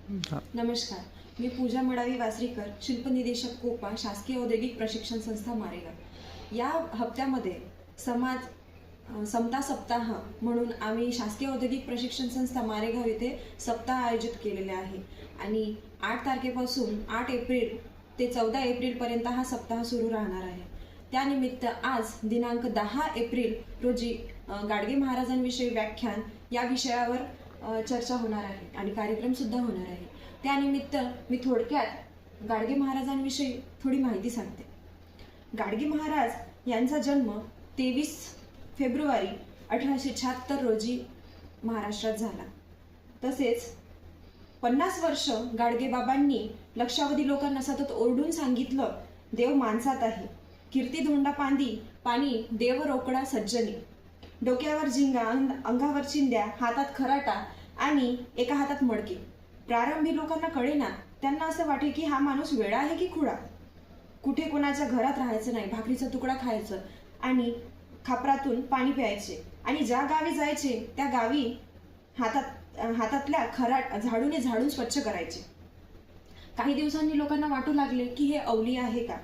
नमस्कार, मी पूजा मडावी वासरीकर, शिल्पनिदेशक कोपा, शासकीय औद्योगिक प्रशिक्षण संस्था मारेगाव। या हप्त्यामध्ये समता सप्ताह म्हणून आम्ही शासकीय औद्योगिक प्रशिक्षण संस्था मारेगाव येथे सप्ताह आयोजित केलेले आहे आणि 8 तारखेपासून 8 एप्रिल ते 14 एप्रिलपर्यंत हा सप्ताह सुरू राहणार आहे। त्यानिमित्त आज दिनांक 10 एप्रिल रोजी गाडगे महाराजांविषयी व्याख्यान या विषयावर चर्चा होणार आहे आणि कार्यक्रम सुद्धा होणार आहे। त्यानिमित्त मी थोडक्यात गाडगे महाराजांविषयी थोडी माहिती सांगते। गाडगे महाराज यांचा जन्म 23 फेब्रुवारी 1876 रोजी महाराष्ट्रात झाला। तसेच 50 वर्ष गाडगे बाबांनी लक्षावधी लोकांना सतत ओरडून सांगितलं, देव माणसात आहे, कीर्ती धोंडा पाणी देव रोकडा सज्जनी, डोक्यावर झिंगा, अंगावर चिंध्या, हातात खराटा आणि एका हातात मडके। प्रारंभी लोकांना कळेना, त्यांना असं वाटे की हा माणूस वेडा आहे की खुळा। कुठे कोणाच्या घरात राहायचं नाही, भाकरीचा तुकडा खायचं आणि खापरातून पाणी प्यायचे आणि ज्या गावी जायचे त्या गावी हातातल्या झाडूने झाडून स्वच्छ करायचे। काही दिवसांनी लोकांना वाटू लागले की हे अवलिया आहे का।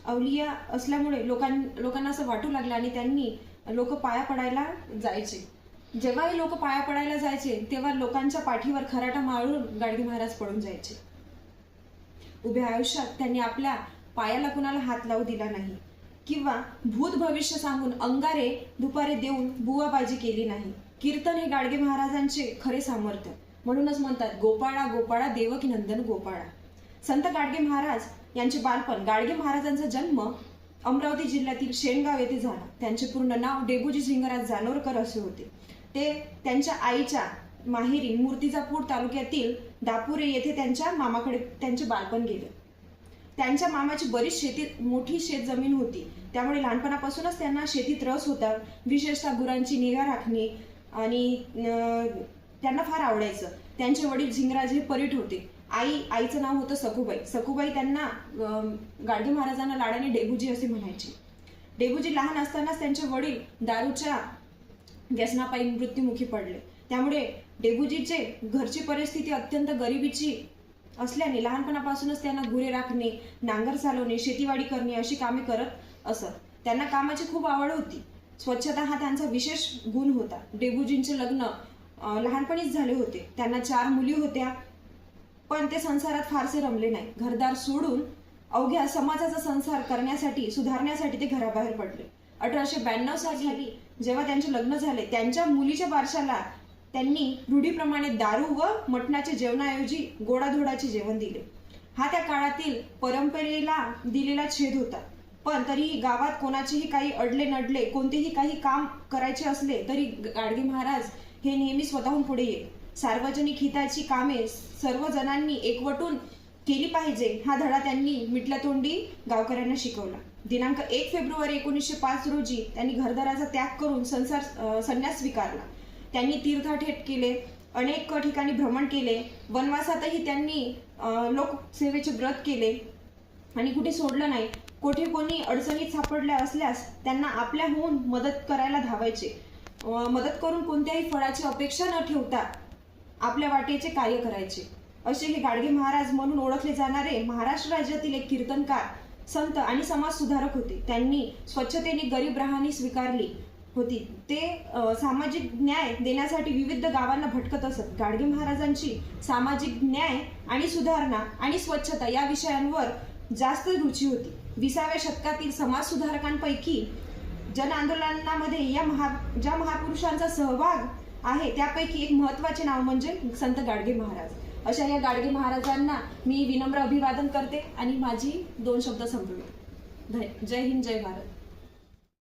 अवलिया असल्यामुळे लोकांना असं वाटू लागलं आणि त्यांनी लोक पाया पडायला जायचे। जेव्हाही लोक पाया पडायला जायचे तेव्हा लोकांच्या पाठीवर खराटा मारून गाडगे महाराज पडून जायचे। उभ्या आयुष्यात त्यांनी आपल्या पायाला कुणाला हात लावू दिला नाही किंवा भूत भविष्य सांगून अंगारे दुपारे देऊन बुवाबाजी केली नाही। कीर्तन हे गाडगे महाराजांचे खरे सामर्थ्य, म्हणूनच म्हणतात गोपाळा गोपाळा देवकी नंदन गोपाळा। संत गाडगे महाराज यांचे बालपण, गाडगे महाराजांचा जन्म अमरावती जिल्ह्यातील शेणगाव येथे झाला। त्यांचे पूर्ण नाव डेबूजी झिंगराज जानोरकर असे होते। ते त्यांच्या आईच्या माहेरी मूर्तिजापूर तालुक्यातील दापुरे येथे त्यांच्या मामाकडे त्यांचे बालपण गेले। त्यांच्या मामाची बरीच मोठी शेतजमीन होती, त्यामुळे लहानपणापासूनच त्यांना शेतीत रस होता। विशेषतः गुरांची निगा राखणे आणि त्यांना फार आवडायचं। त्यांचे वडील झिंगराज हे परीट होते। आईचं नाव होतं सखूबाई। सखूबाई त्यांना गाडगे महाराजांना लाडाने डेबूजी असे म्हणायचे। डेबूजी लहान असतानाच त्यांचे वडील दारूच्या व्यसनापायी मृत्युमुखी पडले। त्यामुळे डेबूजीचे घरची परिस्थिती अत्यंत गरिबीची असल्याने लहानपणापासूनच त्यांना गुरे राखणे, नांगर चालवणे, शेतीवाडी करणे अशी कामे करत असत। त्यांना कामाची खूप आवड होती। स्वच्छता हा त्यांचा विशेष गुण होता। डेबूजींचे लग्न लहानपणीच झाले होते। त्यांना 4 मुली होत्या, पण ते संसारात फारसे रमले नाही। घरदार सोडून अवघ्या समाजाचा संसार करण्यासाठी, सुधारण्यासाठी ते घराबाहेर पडले। 1892 साली जेव्हा त्यांचे लग्न झाले, त्यांच्या मुलीच्या बारशाला त्यांनी रूढीप्रमाणे दारू व मटणाच्या जेवणाऐवजी गोडाधोडाचे जेवण दिले। हा त्या काळातील परंपरेला दिलेला छेद होता। पण तरीही गावात कोणाचेही काही अडले नडले, कोणतेही काही काम करायचे असले तरी गाडगे महाराज हे नेहमी स्वतःहून पुढे येत। सार्वजनिक हिताची कामे सर्व जणांनी एकवटून केली पाहिजे हा धडा त्यांनी मिटल्यातोंडी गावकऱ्यांना शिकवला। दिनांक 1 फेब्रुवारी 1905 रोजी त्यांनी घरदाराचा त्याग करून संन्यास स्वीकारला। त्यांनी तीर्थाटन केले, अनेक ठिकाणी भ्रमण केले। वनवासातही त्यांनी लोकसेवेचे व्रत केले आणि कुठे सोडलं नाही। कोठे कोणी अडचणीत सापडल्या असल्यास त्यांना आपल्याहून मदत करायला धावायचे। मदत करून कोणत्याही फळाची अपेक्षा न ठेवता आपल्या वाटेचे कार्य करायचे। असे हे गाडगे महाराज म्हणून ओळखले जाणारे महाराष्ट्र राज्यातील एक कीर्तनकार, संत आणि समाज सुधारक होते। त्यांनी स्वच्छतेने गरीब राहणी स्वीकारली होती। ते सामाजिक न्याय देण्यासाठी विविध गावांना भटकत असत। गाडगे महाराजांची सामाजिक न्याय आणि सुधारणा आणि स्वच्छता या विषयांवर जास्त रुची होती। 20व्या शतकातील समाज सुधारकांपैकी जन आंदोलनामध्ये ज्या महापुरुषांचा सहभाग आहे त्यापैकी एक महत्त्वाचे नाव म्हणजे संत गाडगे महाराज। अशा या गाडगे महाराजांना मी विनम्र अभिवादन करते आणि माझी 2 शब्द संपवते। जय हिंद, जय भारत।